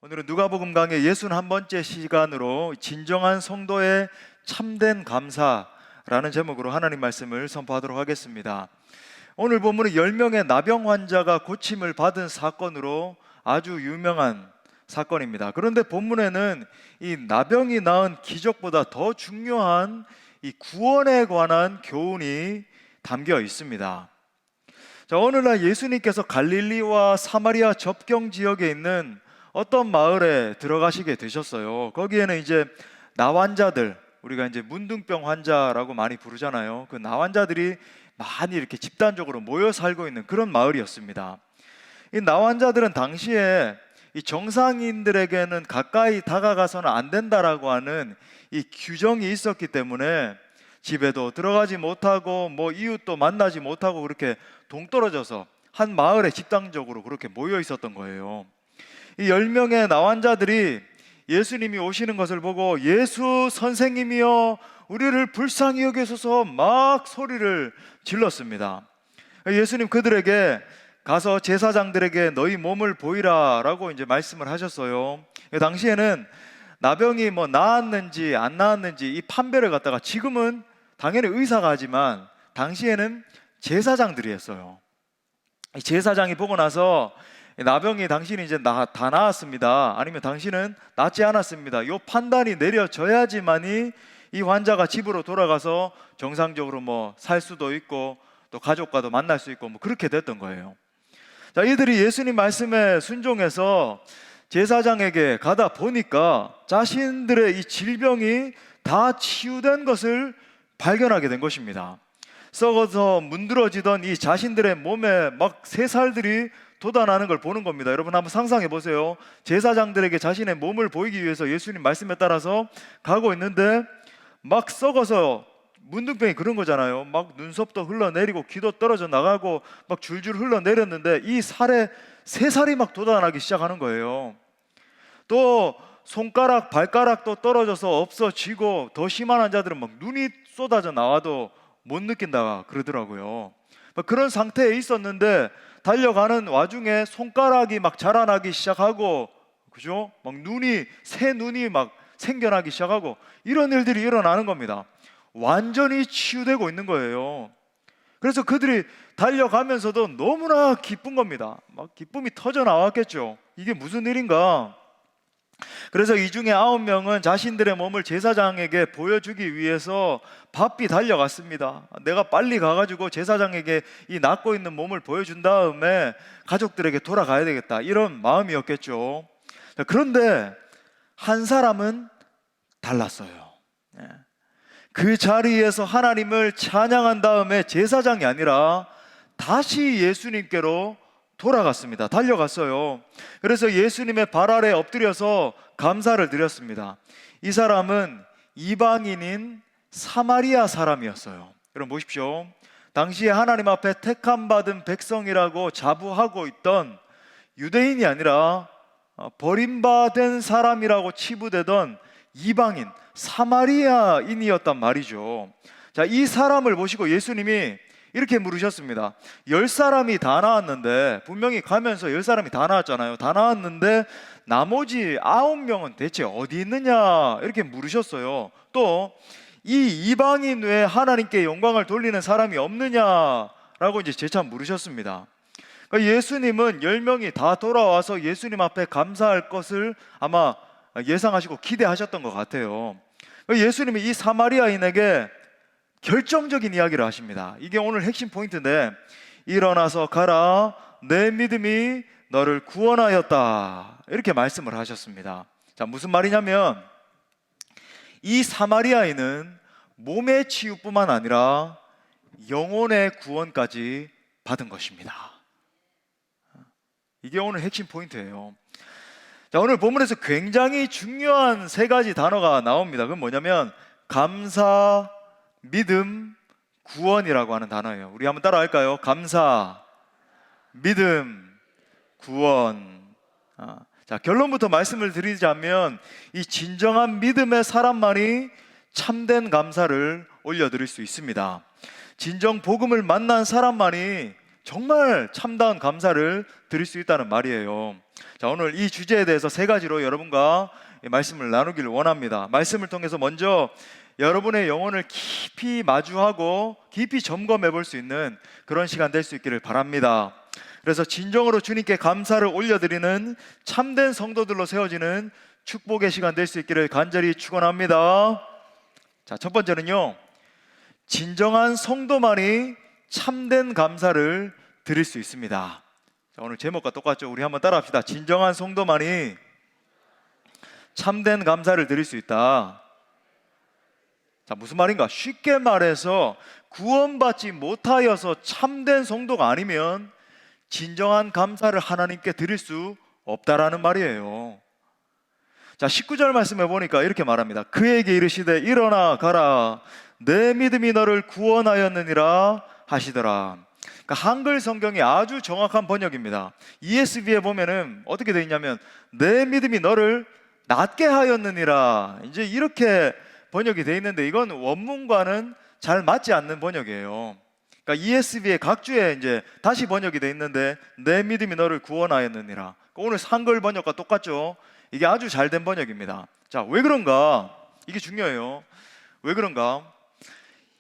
오늘은 누가복음 강의 61번째 시간으로 진정한 성도의 참된 감사라는 제목으로 하나님 말씀을 선포하도록 하겠습니다. 오늘 본문은 10명의 나병 환자가 고침을 받은 사건으로 아주 유명한 사건입니다. 그런데 본문에는 이 나병이 낳은 기적보다 더 중요한 이 구원에 관한 교훈이 담겨 있습니다. 자, 오늘날 예수님께서 갈릴리와 사마리아 접경 지역에 있는 어떤 마을에 들어가시게 되셨어요. 거기에는 이제 나환자들, 우리가 이제 문둥병 환자라고 많이 부르잖아요. 그 나환자들이 많이 이렇게 집단적으로 모여 살고 있는 그런 마을이었습니다. 이 나환자들은 당시에 이 정상인들에게는 가까이 다가가서는 안 된다라고 하는 이 규정이 있었기 때문에 집에도 들어가지 못하고 이웃도 만나지 못하고 그렇게 동떨어져서 한 마을에 집단적으로 그렇게 모여 있었던 거예요. 이 10명의 나환자들이 예수님이 오시는 것을 보고 예수 선생님이여 우리를 불쌍히 여기소서 막 소리를 질렀습니다. 예수님 그들에게 가서 제사장들에게 너희 몸을 보이라 라고 이제 말씀을 하셨어요. 당시에는 나병이 나았는지 안 나았는지 이 판별을 갖다가, 지금은 당연히 의사가 하지만 당시에는 제사장들이 했어요. 이 제사장이 보고 나서 나병이 당신이 이제 다 나았습니다, 아니면 당신은 낫지 않았습니다, 이 판단이 내려져야지만이 이 환자가 집으로 돌아가서 정상적으로 살 수도 있고 또 가족과도 만날 수 있고 그렇게 됐던 거예요. 자, 이들이 예수님 말씀에 순종해서 제사장에게 가다 보니까 자신들의 이 질병이 다 치유된 것을 발견하게 된 것입니다. 썩어서 문드러지던 이 자신들의 몸에 막 새살들이 돋아나는 걸 보는 겁니다. 여러분 한번 상상해 보세요. 제사장들에게 자신의 몸을 보이기 위해서 예수님 말씀에 따라서 가고 있는데 막 썩어서, 문둥병이 그런 거잖아요. 막 눈썹도 흘러내리고 귀도 떨어져 나가고 막 줄줄 흘러내렸는데 이 살에 새살이 막 돋아나기 시작하는 거예요. 또 손가락, 발가락도 떨어져서 없어지고, 더 심한 환자들은 막 눈이 쏟아져 나와도 못 느낀다 그러더라고요. 그런 상태에 있었는데 달려가는 와중에 손가락이 막 자라나기 시작하고, 그죠? 막 새 눈이 막 생겨나기 시작하고 이런 일들이 일어나는 겁니다. 완전히 치유되고 있는 거예요. 그래서 그들이 달려가면서도 너무나 기쁜 겁니다. 막 기쁨이 터져 나왔겠죠. 이게 무슨 일인가? 그래서 이 중에 9명은 자신들의 몸을 제사장에게 보여주기 위해서 바삐 달려갔습니다. 내가 빨리 가가지고 제사장에게 이 낫고 있는 몸을 보여준 다음에 가족들에게 돌아가야 되겠다, 이런 마음이었겠죠. 그런데 한 사람은 달랐어요. 그 자리에서 하나님을 찬양한 다음에 제사장이 아니라 다시 예수님께로 돌아갔습니다. 달려갔어요. 그래서 예수님의 발 아래 엎드려서 감사를 드렸습니다. 이 사람은 이방인인 사마리아 사람이었어요. 여러분 보십시오. 당시에 하나님 앞에 택함받은 백성이라고 자부하고 있던 유대인이 아니라 버림받은 사람이라고 치부되던 이방인 사마리아인이었단 말이죠. 자, 이 사람을 보시고 예수님이 이렇게 물으셨습니다. 10사람이 다 나왔는데, 분명히 가면서 10사람이 다 나왔잖아요. 다 나왔는데 나머지 9명은 대체 어디 있느냐, 이렇게 물으셨어요. 또 이 이방인 외에 하나님께 영광을 돌리는 사람이 없느냐라고 이제 재차 물으셨습니다. 그러니까 예수님은 10명이 다 돌아와서 예수님 앞에 감사할 것을 아마 예상하시고 기대하셨던 것 같아요. 예수님이 이 사마리아인에게 결정적인 이야기를 하십니다. 이게 오늘 핵심 포인트인데, 일어나서 가라, 내 믿음이 너를 구원하였다, 이렇게 말씀을 하셨습니다. 자, 무슨 말이냐면 이 사마리아인은 몸의 치유뿐만 아니라 영혼의 구원까지 받은 것입니다. 이게 오늘 핵심 포인트예요. 자, 오늘 본문에서 굉장히 중요한 3가지 단어가 나옵니다. 그건 뭐냐면 감사, 믿음, 구원이라고 하는 단어예요. 우리 한번 따라 할까요? 감사, 믿음, 구원. 자, 결론부터 말씀을 드리자면 이 진정한 믿음의 사람만이 참된 감사를 올려드릴 수 있습니다. 진정 복음을 만난 사람만이 정말 참다운 감사를 드릴 수 있다는 말이에요. 자, 오늘 이 주제에 대해서 세 가지로 여러분과 말씀을 나누기를 원합니다. 말씀을 통해서 먼저 여러분의 영혼을 깊이 마주하고 깊이 점검해 볼 수 있는 그런 시간 될 수 있기를 바랍니다. 그래서 진정으로 주님께 감사를 올려드리는 참된 성도들로 세워지는 축복의 시간 될 수 있기를 간절히 축원합니다. 자, 첫 번째는요, 진정한 성도만이 참된 감사를 드릴 수 있습니다. 자, 오늘 제목과 똑같죠? 우리 한번 따라합시다. 진정한 성도만이 참된 감사를 드릴 수 있다. 자, 무슨 말인가? 쉽게 말해서 구원받지 못하여서 참된 성도가 아니면 진정한 감사를 하나님께 드릴 수 없다라는 말이에요. 자, 19절 말씀해 보니까 이렇게 말합니다. 그에게 이르시되 일어나 가라, 내 믿음이 너를 구원하였느니라 하시더라. 그러니까 한글 성경이 아주 정확한 번역입니다. ESV에 보면은 어떻게 되어 있냐면 내 믿음이 너를 낫게 하였느니라, 이제 이렇게 번역이 되어 있는데 이건 원문과는 잘 맞지 않는 번역이에요. 그러니까 ESV의 각주에 이제 다시 번역이 되어 있는데 내 믿음이 너를 구원하였느니라. 오늘 한글 번역과 똑같죠? 이게 아주 잘된 번역입니다. 자, 왜 그런가? 이게 중요해요. 왜 그런가?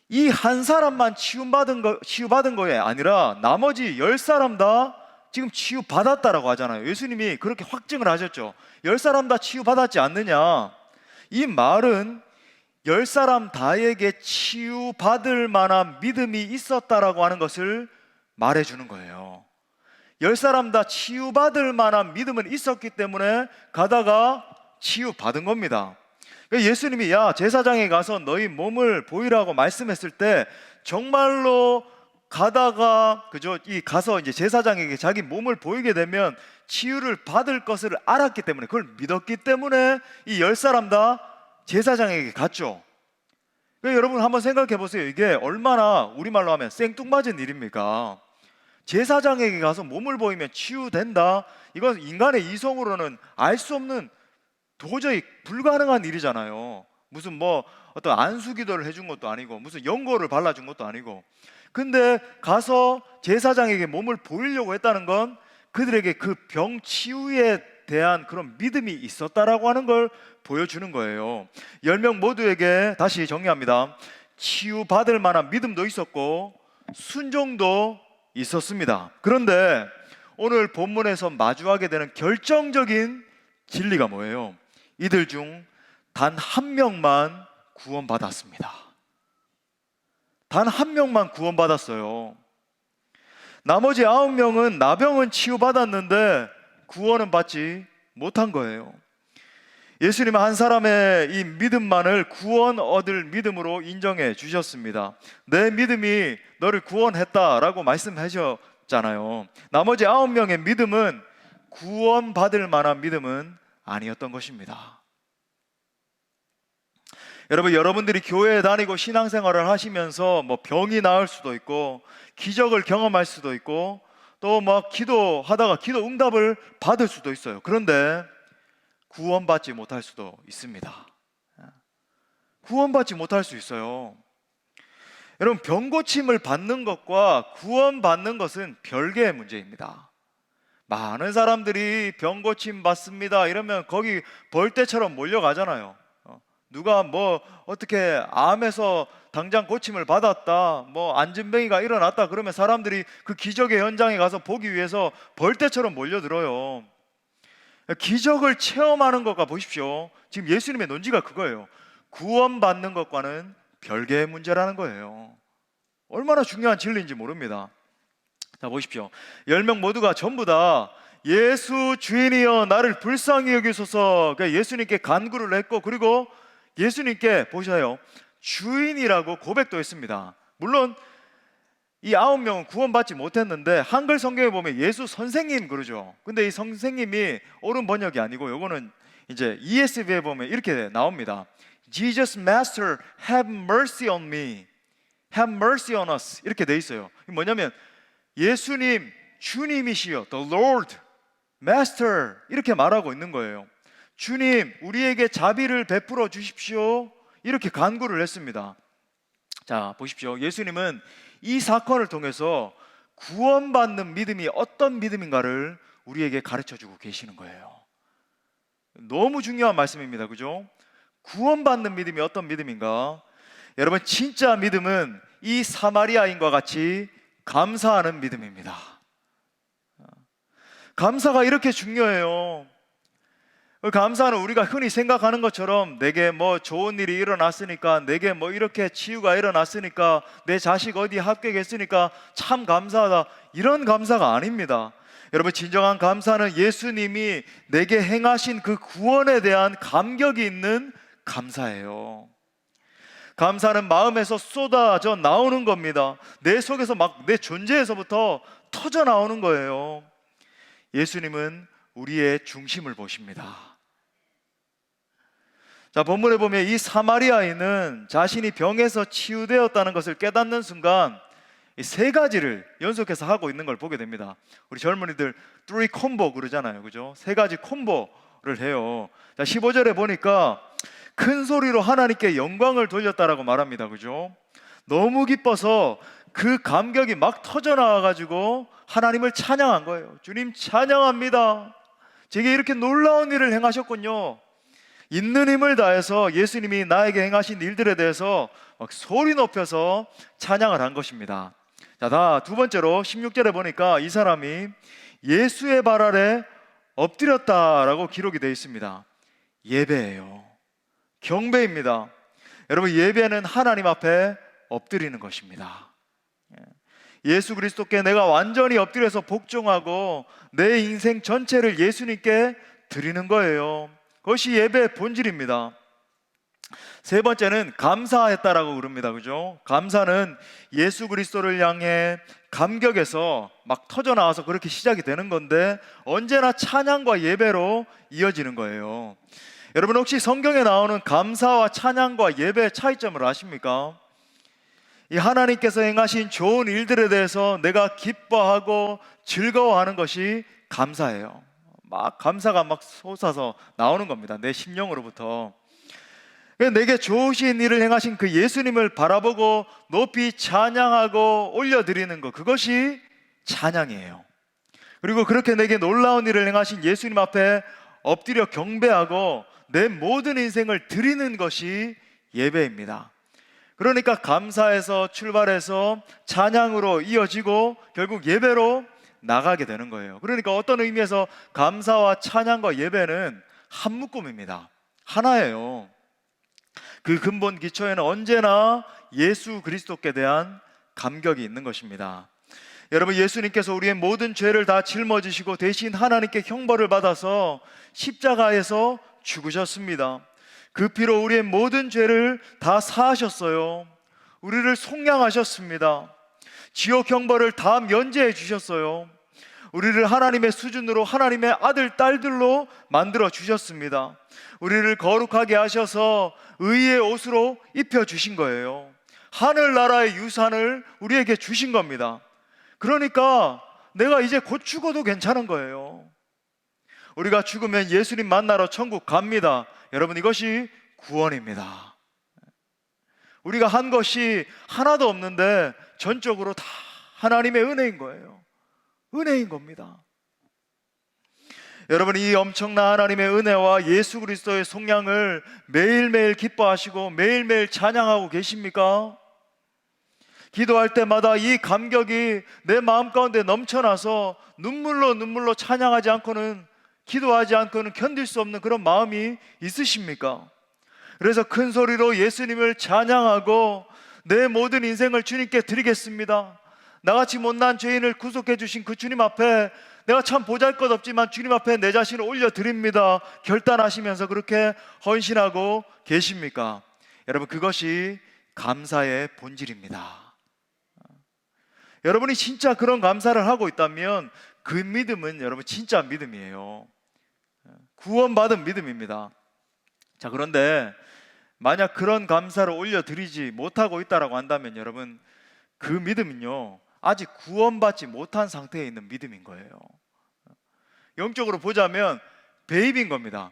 이 한 사람만 치유받은 거에 아니라 나머지 10사람 다 지금 치유받았다라고 하잖아요. 예수님이 그렇게 확증을 하셨죠. 10사람 다 치유받았지 않느냐? 이 말은 10사람 다에게 치유받을 만한 믿음이 있었다라고 하는 것을 말해주는 거예요. 10사람 다 치유받을 만한 믿음은 있었기 때문에 가다가 치유받은 겁니다. 예수님이 야, 제사장에 가서 너희 몸을 보이라고 말씀했을 때 정말로 가다가 가서 이제 제사장에게 자기 몸을 보이게 되면 치유를 받을 것을 알았기 때문에, 그걸 믿었기 때문에 이 10사람 다 제사장에게 갔죠. 여러분 한번 생각해 보세요. 이게 얼마나 우리말로 하면 생뚱맞은 일입니까? 제사장에게 가서 몸을 보이면 치유된다? 이건 인간의 이성으로는 알 수 없는, 도저히 불가능한 일이잖아요. 무슨 어떤 안수기도를 해준 것도 아니고 무슨 연고를 발라준 것도 아니고. 근데 가서 제사장에게 몸을 보이려고 했다는 건 그들에게 그 병 치유에 대한 그런 믿음이 있었다라고 하는 걸 보여주는 거예요. 10명 모두에게, 다시 정리합니다, 치유받을 만한 믿음도 있었고 순종도 있었습니다. 그런데 오늘 본문에서 마주하게 되는 결정적인 진리가 뭐예요? 이들 중 단 한 명만 구원받았습니다. 단 한 명만 구원받았어요. 나머지 9명은 나병은 치유받았는데 구원은 받지 못한 거예요. 예수님은 한 사람의 이 믿음만을 구원 얻을 믿음으로 인정해 주셨습니다. 내 믿음이 너를 구원했다라고 말씀하셨잖아요. 나머지 9명의 믿음은 구원받을 만한 믿음은 아니었던 것입니다. 여러분들이 교회에 다니고 신앙생활을 하시면서 병이 나을 수도 있고 기적을 경험할 수도 있고 또 기도하다가 기도 응답을 받을 수도 있어요. 그런데 구원받지 못할 수도 있습니다. 구원받지 못할 수 있어요. 여러분, 병 고침을 받는 것과 구원받는 것은 별개의 문제입니다. 많은 사람들이 병 고침 받습니다 이러면 거기 벌떼처럼 몰려가잖아요. 누가 어떻게 암에서 당장 고침을 받았다, 안진뱅이가 일어났다 그러면 사람들이 그 기적의 현장에 가서 보기 위해서 벌떼처럼 몰려들어요. 기적을 체험하는 것과 보십시오. 지금 예수님의 논지가 그거예요. 구원받는 것과는 별개의 문제라는 거예요. 얼마나 중요한 진리인지 모릅니다. 자, 보십시오. 10명 모두가 전부 다 예수 주인이여 나를 불쌍히 여기소서, 예수님께 간구를 했고, 그리고 예수님께 보셔요, 주인이라고 고백도 했습니다. 물론 이 9명은 구원받지 못했는데 한글 성경에 보면 예수 선생님 그러죠. 근데 이 선생님이 옳은 번역이 아니고 요거는 이제 ESV에 보면 이렇게 나옵니다. Jesus Master have mercy on me, have mercy on us, 이렇게 돼 있어요. 뭐냐면 예수님 주님이시여, the Lord Master, 이렇게 말하고 있는 거예요. 주님 우리에게 자비를 베풀어 주십시오, 이렇게 간구를 했습니다. 자, 보십시오. 예수님은 이 사건을 통해서 구원받는 믿음이 어떤 믿음인가를 우리에게 가르쳐 주고 계시는 거예요. 너무 중요한 말씀입니다. 그죠? 구원받는 믿음이 어떤 믿음인가? 여러분, 진짜 믿음은 이 사마리아인과 같이 감사하는 믿음입니다. 감사가 이렇게 중요해요. 감사는 우리가 흔히 생각하는 것처럼 내게 뭐 좋은 일이 일어났으니까, 내게 뭐 이렇게 치유가 일어났으니까, 내 자식 어디 합격했으니까 참 감사하다, 이런 감사가 아닙니다. 여러분, 진정한 감사는 예수님이 내게 행하신 그 구원에 대한 감격이 있는 감사예요. 감사는 마음에서 쏟아져 나오는 겁니다. 내 속에서 막 내 존재에서부터 터져 나오는 거예요. 예수님은 우리의 중심을 보십니다. 자, 본문에 보면 이 사마리아인은 자신이 병에서 치유되었다는 것을 깨닫는 순간 이 세 가지를 연속해서 하고 있는 걸 보게 됩니다. 우리 젊은이들 3 콤보 그러잖아요. 그죠? 세 가지 콤보를 해요. 자, 15절에 보니까 큰 소리로 하나님께 영광을 돌렸다라고 말합니다. 그죠? 너무 기뻐서 그 감격이 막 터져 나와 가지고 하나님을 찬양한 거예요. 주님 찬양합니다. 제게 이렇게 놀라운 일을 행하셨군요. 있는 힘을 다해서 예수님이 나에게 행하신 일들에 대해서 막 소리 높여서 찬양을 한 것입니다. 자, 다 두 번째로 16절에 보니까 이 사람이 예수의 발 아래 엎드렸다라고 기록이 되어 있습니다. 예배예요. 경배입니다. 여러분, 예배는 하나님 앞에 엎드리는 것입니다. 예수 그리스도께 내가 완전히 엎드려서 복종하고 내 인생 전체를 예수님께 드리는 거예요. 그것이 예배의 본질입니다. 세 번째는 감사했다라고 그럽니다. 그죠? 감사는 예수 그리스도를 향해 감격에서 막 터져 나와서 그렇게 시작이 되는 건데 언제나 찬양과 예배로 이어지는 거예요. 여러분, 혹시 성경에 나오는 감사와 찬양과 예배의 차이점을 아십니까? 이 하나님께서 행하신 좋은 일들에 대해서 내가 기뻐하고 즐거워하는 것이 감사예요. 막 감사가 막 솟아서 나오는 겁니다. 내 심령으로부터. 내게 좋으신 일을 행하신 그 예수님을 바라보고 높이 찬양하고 올려드리는 것, 그것이 찬양이에요. 그리고 그렇게 내게 놀라운 일을 행하신 예수님 앞에 엎드려 경배하고 내 모든 인생을 드리는 것이 예배입니다. 그러니까 감사에서 출발해서 찬양으로 이어지고 결국 예배로 나가게 되는 거예요. 그러니까 어떤 의미에서 감사와 찬양과 예배는 한 묶음입니다. 하나예요. 그 근본 기초에는 언제나 예수 그리스도께 대한 감격이 있는 것입니다. 여러분, 예수님께서 우리의 모든 죄를 다 짊어지시고 대신 하나님께 형벌을 받아서 십자가에서 죽으셨습니다. 그 피로 우리의 모든 죄를 다 사하셨어요. 우리를 속량하셨습니다. 지옥 형벌을 다 면제해 주셨어요. 우리를 하나님의 수준으로 하나님의 아들, 딸들로 만들어 주셨습니다. 우리를 거룩하게 하셔서 의의 옷으로 입혀 주신 거예요. 하늘나라의 유산을 우리에게 주신 겁니다. 그러니까 내가 이제 곧 죽어도 괜찮은 거예요. 우리가 죽으면 예수님 만나러 천국 갑니다. 여러분, 이것이 구원입니다. 우리가 한 것이 하나도 없는데 전적으로 다 하나님의 은혜인 거예요. 은혜인 겁니다. 여러분, 이 엄청난 하나님의 은혜와 예수 그리스도의 속량을 매일매일 기뻐하시고 매일매일 찬양하고 계십니까? 기도할 때마다 이 감격이 내 마음 가운데 넘쳐나서 눈물로 찬양하지 않고는, 기도하지 않고는 견딜 수 없는 그런 마음이 있으십니까? 그래서 큰 소리로 예수님을 찬양하고 내 모든 인생을 주님께 드리겠습니다. 나같이 못난 죄인을 구속해 주신 그 주님 앞에 내가 참 보잘것없지만 주님 앞에 내 자신을 올려드립니다 결단하시면서 그렇게 헌신하고 계십니까? 여러분, 그것이 감사의 본질입니다. 여러분이 진짜 그런 감사를 하고 있다면 그 믿음은 여러분 진짜 믿음이에요. 구원받은 믿음입니다. 자, 그런데 만약 그런 감사를 올려드리지 못하고 있다고 한다면 여러분, 그 믿음은요 아직 구원받지 못한 상태에 있는 믿음인 거예요. 영적으로 보자면 베이비인 겁니다.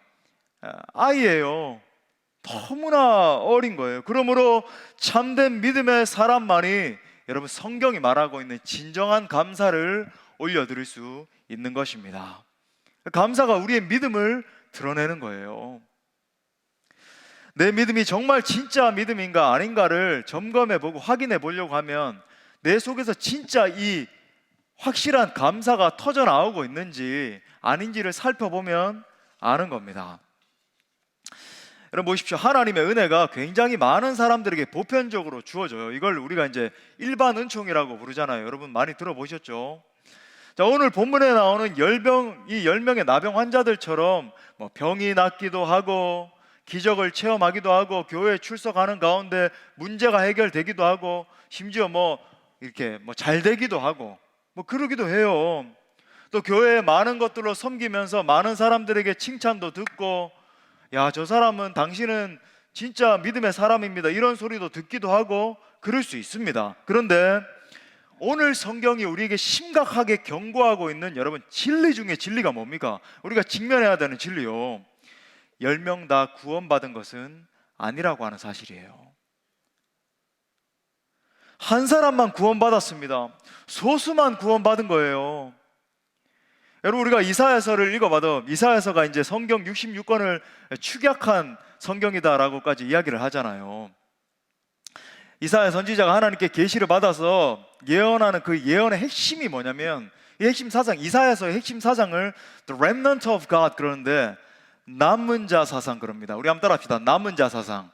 아이예요. 너무나 어린 거예요. 그러므로 참된 믿음의 사람만이 여러분 성경이 말하고 있는 진정한 감사를 올려드릴 수 있는 것입니다. 감사가 우리의 믿음을 드러내는 거예요. 내 믿음이 정말 진짜 믿음인가 아닌가를 점검해 보고 확인해 보려고 하면 내 속에서 진짜 이 확실한 감사가 터져 나오고 있는지 아닌지를 살펴보면 아는 겁니다. 여러분 보십시오. 하나님의 은혜가 굉장히 많은 사람들에게 보편적으로 주어져요. 이걸 우리가 이제 일반 은총이라고 부르잖아요. 여러분 많이 들어보셨죠? 자, 오늘 본문에 나오는 이 10명의 나병 환자들처럼 뭐 병이 낫기도 하고 기적을 체험하기도 하고 교회에 출석하는 가운데 문제가 해결되기도 하고 심지어 뭐 이렇게 뭐 잘 되기도 하고 뭐 그러기도 해요. 또 교회에 많은 것들로 섬기면서 많은 사람들에게 칭찬도 듣고, 야, 저 사람은 당신은 진짜 믿음의 사람입니다, 이런 소리도 듣기도 하고 그럴 수 있습니다. 그런데 오늘 성경이 우리에게 심각하게 경고하고 있는 여러분 진리 중에 진리가 뭡니까? 우리가 직면해야 되는 진리요, 10명 다 구원받은 것은 아니라고 하는 사실이에요. 한 사람만 구원받았습니다. 소수만 구원받은 거예요. 여러분 우리가 이사야서를 읽어봐도 이사야서가 이제 성경 66권을 축약한 성경이다라고까지 이야기를 하잖아요. 이사야 선지자가 하나님께 계시를 받아서 예언하는 그 예언의 핵심이 뭐냐면, 이 핵심 사상, 이사야서의 핵심 사상을 The Remnant of God 그러는데 남은 자 사상 그럽니다. 우리 한번 따라합시다. 남은 자 사상.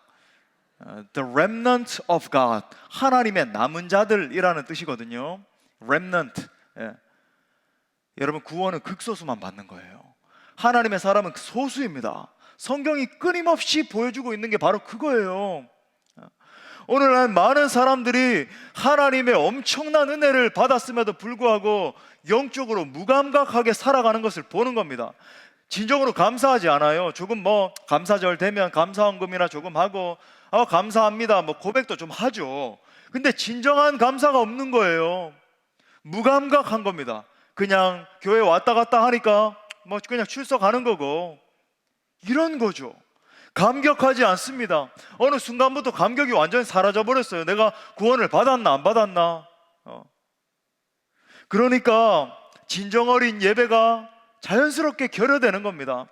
The remnant of God, 하나님의 남은 자들이라는 뜻이거든요. remnant. 여러분 구원은 극소수만 받는 거예요. 하나님의 사람은 소수입니다. 성경이 끊임없이 보여주고 있는 게 바로 그거예요. 오늘날 많은 사람들이 하나님의 엄청난 은혜를 받았음에도 불구하고 영적으로 무감각하게 살아가는 것을 보는 겁니다. 진정으로 감사하지 않아요. 조금 뭐 감사절 되면 감사헌금이나 조금 하고 감사합니다 뭐 고백도 좀 하죠. 근데 진정한 감사가 없는 거예요. 무감각한 겁니다. 그냥 교회 왔다 갔다 하니까 뭐 그냥 출석하는 거고 이런 거죠. 감격하지 않습니다. 어느 순간부터 감격이 완전히 사라져 버렸어요. 내가 구원을 받았나 안 받았나. 그러니까 진정 어린 예배가 자연스럽게 결여되는 겁니다.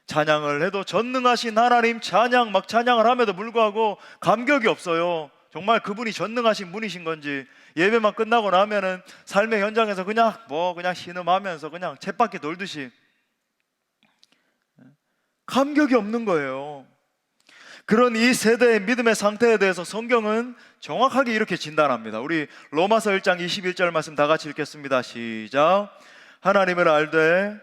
찬양을 해도 전능하신 하나님 찬양 막 찬양을 함에도 불구하고 감격이 없어요. 정말 그분이 전능하신 분이신 건지, 예배만 끝나고 나면은 삶의 현장에서 그냥 신음하면서 그냥 쳇바퀴 돌듯이 감격이 없는 거예요. 그런 이 세대의 믿음의 상태에 대해서 성경은 정확하게 이렇게 진단합니다. 우리 로마서 1장 21절 말씀 다 같이 읽겠습니다. 시작. 하나님을 알되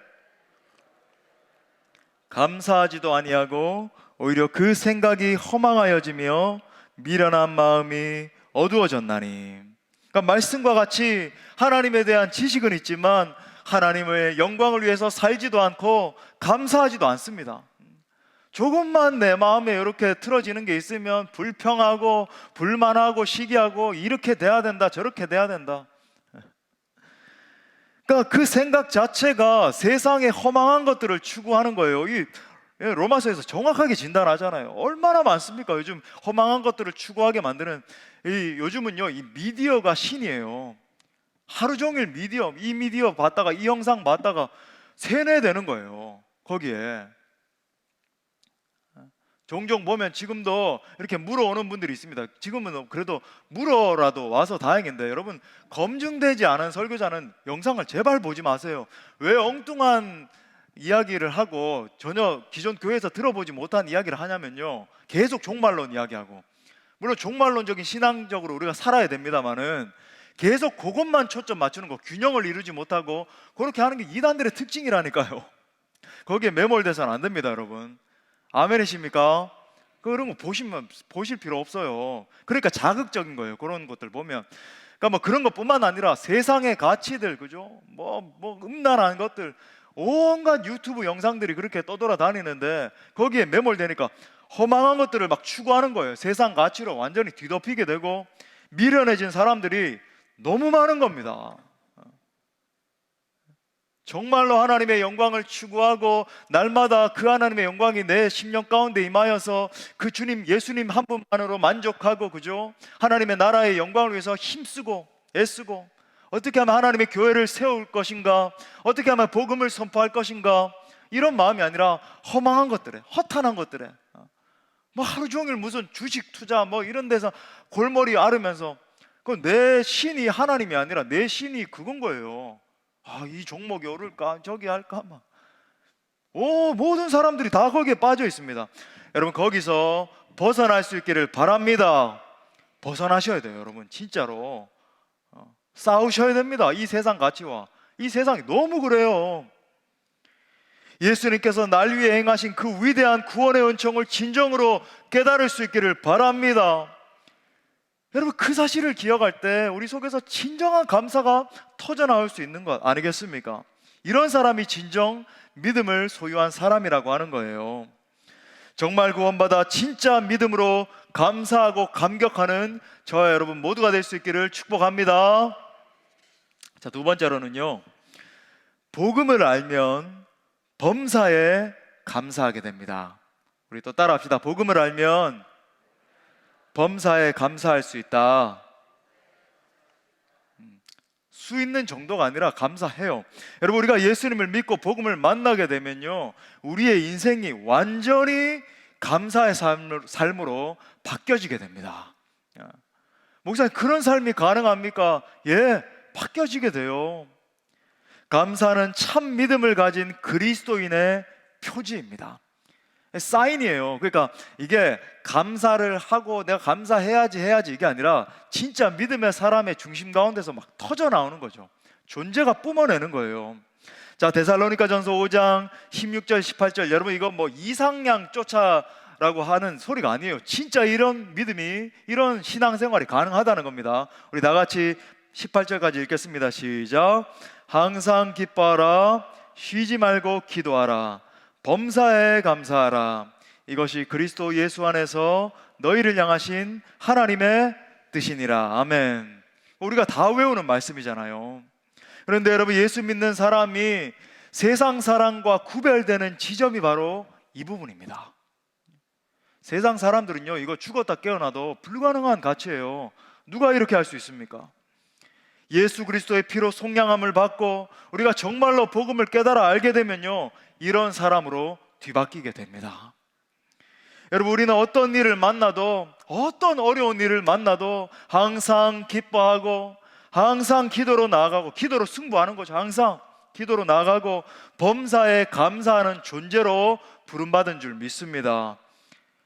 감사하지도 아니하고 오히려 그 생각이 허망하여지며 미련한 마음이 어두워졌나니. 그러니까 말씀과 같이 하나님에 대한 지식은 있지만 하나님의 영광을 위해서 살지도 않고 감사하지도 않습니다. 조금만 내 마음에 이렇게 틀어지는 게 있으면 불평하고 불만하고 시기하고 이렇게 돼야 된다 저렇게 돼야 된다. 그러니까 그 생각 자체가 세상의 허망한 것들을 추구하는 거예요. 이 로마서에서 정확하게 진단하잖아요. 얼마나 많습니까? 요즘 허망한 것들을 추구하게 만드는 요즘은요 이 미디어가 신이에요. 하루 종일 미디어, 이 미디어 봤다가 이 영상 봤다가 세뇌되는 거예요. 거기에 종종 보면 지금도 이렇게 물어오는 분들이 있습니다. 지금은 그래도 물어라도 와서 다행인데, 여러분 검증되지 않은 설교자는 영상을 제발 보지 마세요. 왜 엉뚱한 이야기를 하고 전혀 기존 교회에서 들어보지 못한 이야기를 하냐면요, 계속 종말론 이야기하고, 물론 종말론적인 신앙적으로 우리가 살아야 됩니다만은 계속 그것만 초점 맞추는 거, 균형을 이루지 못하고 그렇게 하는 게 이단들의 특징이라니까요. 거기에 매몰돼서는 안 됩니다, 여러분. 아멘이십니까? 그런 거 보실 필요 없어요. 그러니까 자극적인 거예요. 그런 것들 보면. 그러니까 뭐 그런 것뿐만 아니라 세상의 가치들, 그죠? 뭐 음란한 것들, 온갖 유튜브 영상들이 그렇게 떠돌아다니는데 거기에 매몰되니까 허망한 것들을 막 추구하는 거예요. 세상 가치로 완전히 뒤덮이게 되고 미련해진 사람들이 너무 많은 겁니다. 정말로 하나님의 영광을 추구하고 날마다 그 하나님의 영광이 내 심령 가운데 임하여서 그 주님 예수님 한 분만으로 만족하고, 그죠? 하나님의 나라의 영광을 위해서 힘쓰고 애쓰고, 어떻게 하면 하나님의 교회를 세울 것인가, 어떻게 하면 복음을 선포할 것인가, 이런 마음이 아니라 허망한 것들에, 허탄한 것들에, 뭐 하루 종일 무슨 주식 투자 뭐 이런 데서 골머리 앓으면서, 그 내 신이 하나님이 아니라 내 신이 그건 거예요. 이 종목이 오를까, 저기 할까, 막. 모든 사람들이 다 거기에 빠져 있습니다. 여러분, 거기서 벗어날 수 있기를 바랍니다. 벗어나셔야 돼요, 여러분. 진짜로 싸우셔야 됩니다. 이 세상 가치와. 이 세상이 너무 그래요. 예수님께서 날 위해 행하신 그 위대한 구원의 은총을 진정으로 깨달을 수 있기를 바랍니다. 여러분, 그 사실을 기억할 때 우리 속에서 진정한 감사가 터져나올 수 있는 것 아니겠습니까? 이런 사람이 진정 믿음을 소유한 사람이라고 하는 거예요. 정말 구원받아 진짜 믿음으로 감사하고 감격하는 저와 여러분 모두가 될 수 있기를 축복합니다. 자, 두 번째로는요, 복음을 알면 범사에 감사하게 됩니다. 우리 또 따라합시다. 복음을 알면 범사에 감사할 수 있다. 수 있는 정도가 아니라 감사해요. 여러분, 우리가 예수님을 믿고 복음을 만나게 되면요, 우리의 인생이 완전히 감사의 삶으로 바뀌어지게 됩니다. 목사님, 그런 삶이 가능합니까? 예, 바뀌어지게 돼요. 감사는 참 믿음을 가진 그리스도인의 표지입니다. 사인이에요. 그러니까 이게 감사를 하고 내가 감사해야지 이게 아니라 진짜 믿음의 사람의 중심 가운데서 막 터져 나오는 거죠. 존재가 뿜어내는 거예요. 자, 데살로니가전서 5장 16절 18절, 여러분 이거 뭐 이상향 쫓아라고 하는 소리가 아니에요. 진짜 이런 믿음이, 이런 신앙생활이 가능하다는 겁니다. 우리 다 같이 18절까지 읽겠습니다. 시작. 항상 기뻐하라, 쉬지 말고 기도하라, 범사에 감사하라. 이것이 그리스도 예수 안에서 너희를 향하신 하나님의 뜻이니라. 아멘. 우리가 다 외우는 말씀이잖아요. 그런데 여러분, 예수 믿는 사람이 세상 사람과 구별되는 지점이 바로 이 부분입니다. 세상 사람들은요, 이거 죽었다 깨어나도 불가능한 가치예요. 누가 이렇게 할 수 있습니까? 예수 그리스도의 피로 속량함을 받고 우리가 정말로 복음을 깨달아 알게 되면요, 이런 사람으로 뒤바뀌게 됩니다. 여러분, 우리는 어떤 일을 만나도, 어떤 어려운 일을 만나도 항상 기뻐하고 항상 기도로 나아가고, 기도로 승부하는 거죠. 항상 기도로 나아가고 범사에 감사하는 존재로 부름받은 줄 믿습니다.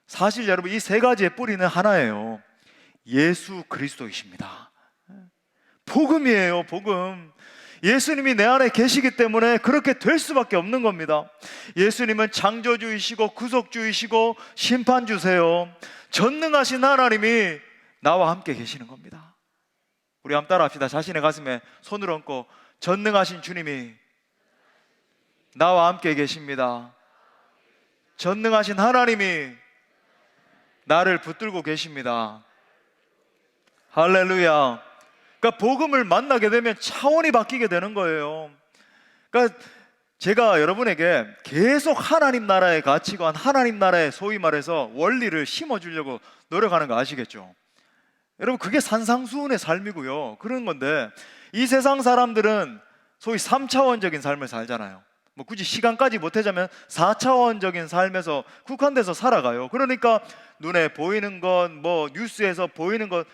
사실 여러분, 이 세 가지의 뿌리는 하나예요. 예수 그리스도이십니다. 복음이에요. 복음. 예수님이 내 안에 계시기 때문에 그렇게 될 수밖에 없는 겁니다. 예수님은 창조주이시고 구속주이시고 심판주세요. 전능하신 하나님이 나와 함께 계시는 겁니다. 우리 한번 따라 합시다. 자신의 가슴에 손을 얹고, 전능하신 주님이 나와 함께 계십니다. 전능하신 하나님이 나를 붙들고 계십니다. 할렐루야. 그러니까 복음을 만나게 되면 차원이 바뀌게 되는 거예요. 그러니까 제가 여러분에게 계속 하나님 나라의 가치관, 하나님 나라의 소위 말해서 원리를 심어주려고 노력하는 거 아시겠죠? 여러분, 그게 산상수훈의 삶이고요. 그런 건데, 이 세상 사람들은 소위 3차원적인 삶을 살잖아요. 뭐 굳이 시간까지 못하자면 4차원적인 삶에서 국한돼서 살아가요. 그러니까 눈에 보이는 것, 뭐 뉴스에서 보이는 것,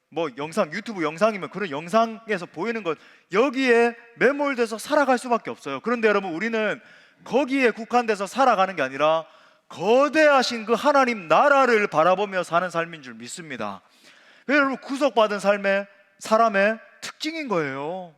뭐 영상, 유튜브 영상이면 그런 영상에서 보이는 것, 여기에 매몰돼서 살아갈 수밖에 없어요. 그런데 여러분, 우리는 거기에 국한돼서 살아가는 게 아니라 거대하신 그 하나님 나라를 바라보며 사는 삶인 줄 믿습니다. 여러분, 구속받은 삶의 사람의 특징인 거예요.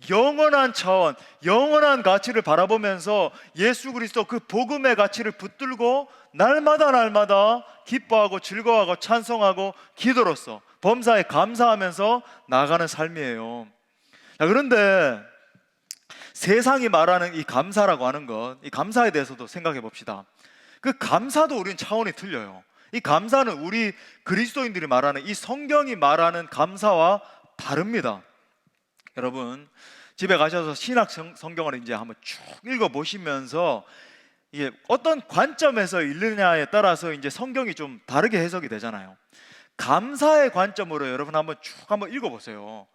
영원한 차원, 영원한 가치를 바라보면서 예수 그리스도 그 복음의 가치를 붙들고 날마다 기뻐하고 즐거워하고 찬송하고 기도로서 범사에 감사하면서 나아가는 삶이에요. 자, 그런데 세상이 말하는 이 감사라고 하는 것, 이 감사에 대해서도 생각해 봅시다. 그 감사도 우리는 차원이 틀려요. 이 감사는 우리 그리스도인들이 말하는, 이 성경이 말하는 감사와 다릅니다. 여러분, 집에 가셔서 신약 성경을 이제 한번 쭉 읽어보시면서 이게 어떤 관점에서 읽느냐에 따라서 이제 성경이 좀 다르게 해석이 되잖아요. 감사의 관점으로 여러분 한번 쭉 한번 읽어보세요.